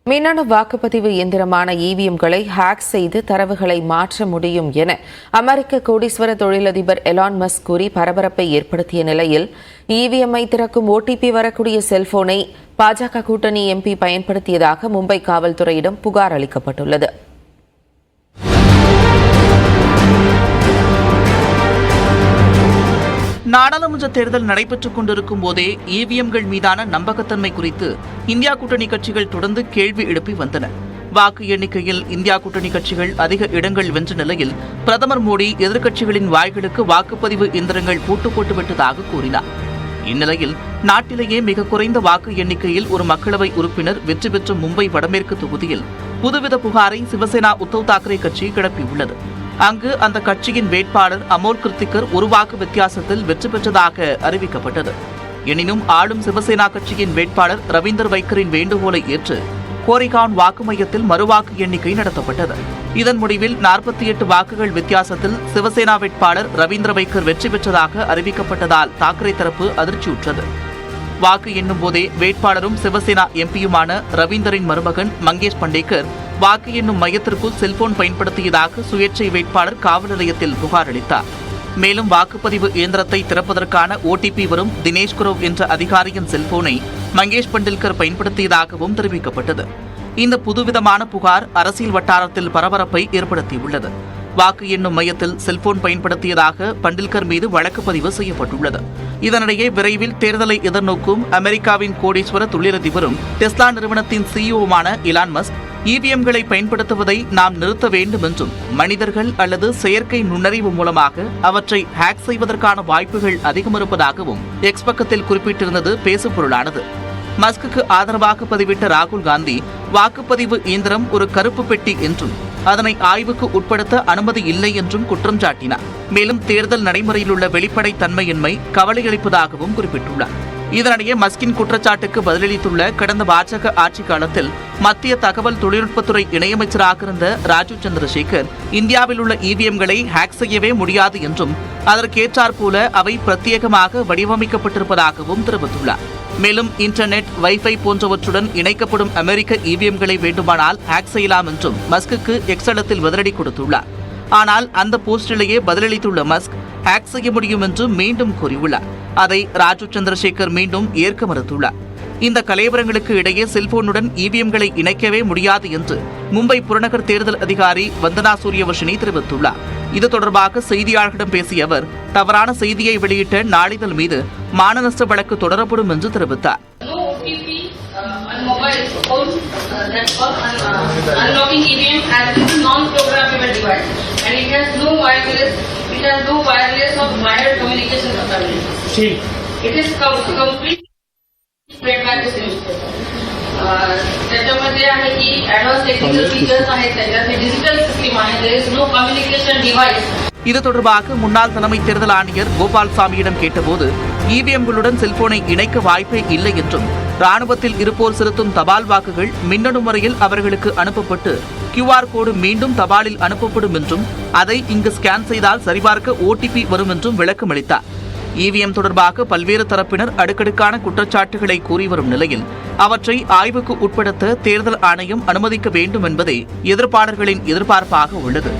மின்னணு வாக்குப்பதிவு இயந்திரமான இவிஎம்களை ஹேக் செய்து தரவுகளை மாற்ற முடியும் என அமெரிக்க கோடீஸ்வர தொழிலதிபர் எலான் மஸ்க் கூறி பரபரப்பை ஏற்படுத்திய நிலையில் இவிஎம்ஐ திறக்கும் ஓடிபி வரக்கூடிய செல்போனை பாஜக கூட்டணி எம்பி பயன்படுத்தியதாக மும்பை காவல்துறையிடம் புகார் அளிக்கப்பட்டுள்ளது. நாடாளுமன்ற தேர்தல் நடைபெற்றுக் கொண்டிருக்கும் போதே இவிஎம்கள் மீதான நம்பகத்தன்மை குறித்து இந்தியா கூட்டணி கட்சிகள் தொடர்ந்து கேள்வி எழுப்பி வந்தன. வாக்கு எண்ணிக்கையில் இந்தியா கூட்டணி கட்சிகள் அதிக இடங்கள் வென்ற நிலையில் பிரதமர் மோடி எதிர்க்கட்சிகளின் வாய்களுக்கு வாக்குப்பதிவு இயந்திரங்கள் பூட்டு போட்டுவிட்டதாக கூறினார். இந்நிலையில் நாட்டிலேயே மிக குறைந்த வாக்கு எண்ணிக்கையில் ஒரு மக்களவை உறுப்பினர் வெற்றி பெற்ற மும்பை வடமேற்கு தொகுதியில் புதுவித புகாரை சிவசேனா உத்தவ் தாக்கரே கட்சி கிளப்பியுள்ளது. அங்கு அந்த கட்சியின் வேட்பாளர் அமோல் கிருத்திகர் ஒரு வாக்கு வித்தியாசத்தில் வெற்றி பெற்றதாக அறிவிக்கப்பட்டது. எனினும் ஆளும் சிவசேனா கட்சியின் வேட்பாளர் ரவீந்தர் வைக்கரின் வேண்டுகோளை ஏற்று கோரிகான் வாக்கு மையத்தில் மறுவாக்கு எண்ணிக்கை நடத்தப்பட்டது. இதன் முடிவில் 48 வாக்குகள் வித்தியாசத்தில் சிவசேனா வேட்பாளர் ரவீந்திர வைக்கர் வெற்றி பெற்றதாக அறிவிக்கப்பட்டதால் தாக்கரே தரப்பு அதிர்ச்சியுற்றது. வாக்கு எண்ணும் போதே வேட்பாளரும் சிவசேனா எம்பியுமான ரவீந்தரின் மருமகன் மங்கேஷ் பண்டேக்கர் வாக்கு எண்ணும் மையத்திற்குள் செல்போன் பயன்படுத்தியதாக சுயேட்சை வேட்பாளர் காவல் நிலையத்தில் புகார் அளித்தார். மேலும் வாக்குப்பதிவு இயந்திரத்தை திறப்பதற்கான ஓடிபி வரும் தினேஷ் குரோவ் என்ற அதிகாரியின் செல்போனை மங்கேஷ் பண்டில்கர் பயன்படுத்தியதாகவும் தெரிவிக்கப்பட்டது. இந்த புதுவிதமான புகார் அரசியல் வட்டாரத்தில் பரபரப்பை ஏற்படுத்தியுள்ளது. வாக்கு எண்ணும் மையத்தில் செல்போன் பயன்படுத்தியதாக பண்டில்கர் மீது வழக்கு பதிவு செய்யப்பட்டுள்ளது. இதனிடையே விரைவில் தேர்தலை எதிர்நோக்கும் அமெரிக்காவின் கோடீஸ்வர தொழிலதிபரும் டெஸ்லா நிறுவனத்தின் சிஇஓமான எலான் மஸ்க் இவிஎம்களை பயன்படுத்துவதை நாம் நிறுத்த வேண்டும் என்றும் மனிதர்கள் அல்லது செயற்கை நுண்ணறிவு மூலமாக அவற்றை ஹேக் செய்வதற்கான வாய்ப்புகள் அதிகம் இருப்பதாகவும் எக்ஸ் பக்கத்தில் குறிப்பிட்டிருந்தது பேசுபொருளானது. மஸ்குக்கு ஆதரவாக பதிவிட்ட ராகுல் காந்தி வாக்குப்பதிவு இயந்திரம் ஒரு கருப்பு பெட்டி என்றும் அதனை ஆய்வுக்கு உட்படுத்த அனுமதி இல்லை என்றும் குற்றம் சாட்டினார். மேலும் தேர்தல் நடைமுறையில் உள்ள வெளிப்படைத்தன்மையின்மை கவலையளிப்பதாகவும் குறிப்பிட்டுள்ளார். இதனிடையே மஸ்கின் குற்றச்சாட்டுக்கு பதிலளித்துள்ள கடந்த பாஜக ஆட்சி காலத்தில் மத்திய தகவல் தொழில்நுட்பத்துறை இணையமைச்சராக இருந்த ராஜீவ் சந்திரசேகர் இந்தியாவில் உள்ள இவிஎம்களை ஹேக் செய்யவே முடியாது என்றும் அதற்கேற்றாற்போல அவை பிரத்யேகமாக வடிவமைக்கப்பட்டிருப்பதாகவும் தெரிவித்துள்ளார். மேலும் இன்டர்நெட், வைஃபை போன்றவற்றுடன் இணைக்கப்படும் அமெரிக்க இவிஎம்களை வேண்டுமானால் ஹேக் செய்யலாம் என்றும் மஸ்குக்கு எக்ஸலத்தில் பதிலடி கொடுத்துள்ளார். ஆனால் அந்த போஸ்டிலேயே பதிலளித்துள்ள மஸ்க் ஹேக் செய்ய முடியும் என்று மீண்டும் கூறியுள்ளார். அதை ராஜீவ் சந்திரசேகர் மீண்டும் ஏற்க மறுத்துள்ளார். இந்த கலவரங்களுக்கு இடையே செல்போனுடன் இவிஎம்களை இணைக்கவே முடியாது என்று மும்பை புறநகர் தேர்தல் அதிகாரி வந்தனா சூரியவர்ஷினி தெரிவித்துள்ளார். இது தொடர்பாக செய்தியாளர்களிடம் பேசிய அவர் தவறான செய்தியை வெளியிட்ட நாளிதழ் மீது மானநஷ்ட வழக்கு தொடரப்படும் என்று தெரிவித்தார். त्याच्यामध्ये आहे की ऍडव्हान्स टेक्निकल फीचर्स आहेत, त्याच्यात डिजिटल सिस्टीम आहे, there is no communication device. இது தொடர்பாக முன்னாள் தலைமை தேர்தல் ஆணையர் கோபால்சாமியிடம் கேட்டபோது இவிஎம்களுடன் செல்போனை இணைக்க வாய்ப்பே இல்லை என்றும் ராணுவத்தில் இருப்போர் செலுத்தும் தபால் வாக்குகள் மின்னணு முறையில் அவர்களுக்கு அனுப்பப்பட்டு QR கோடு மீண்டும் தபாலில் அனுப்பப்படும் என்றும் அதை இங்கு ஸ்கேன் செய்தால் சரிபார்க்க ஓடிபி வரும் என்றும் விளக்கம் அளித்தார். இவிஎம் தொடர்பாக பல்வேறு தரப்பினர் அடுக்கடுக்கான குற்றச்சாட்டுகளை கூறி வரும் நிலையில் அவற்றை ஆய்வுக்கு உட்படுத்த தேர்தல் ஆணையம் அனுமதிக்க வேண்டும் என்பதே எதிர்ப்பாளர்களின் எதிர்பார்ப்பாக உள்ளது.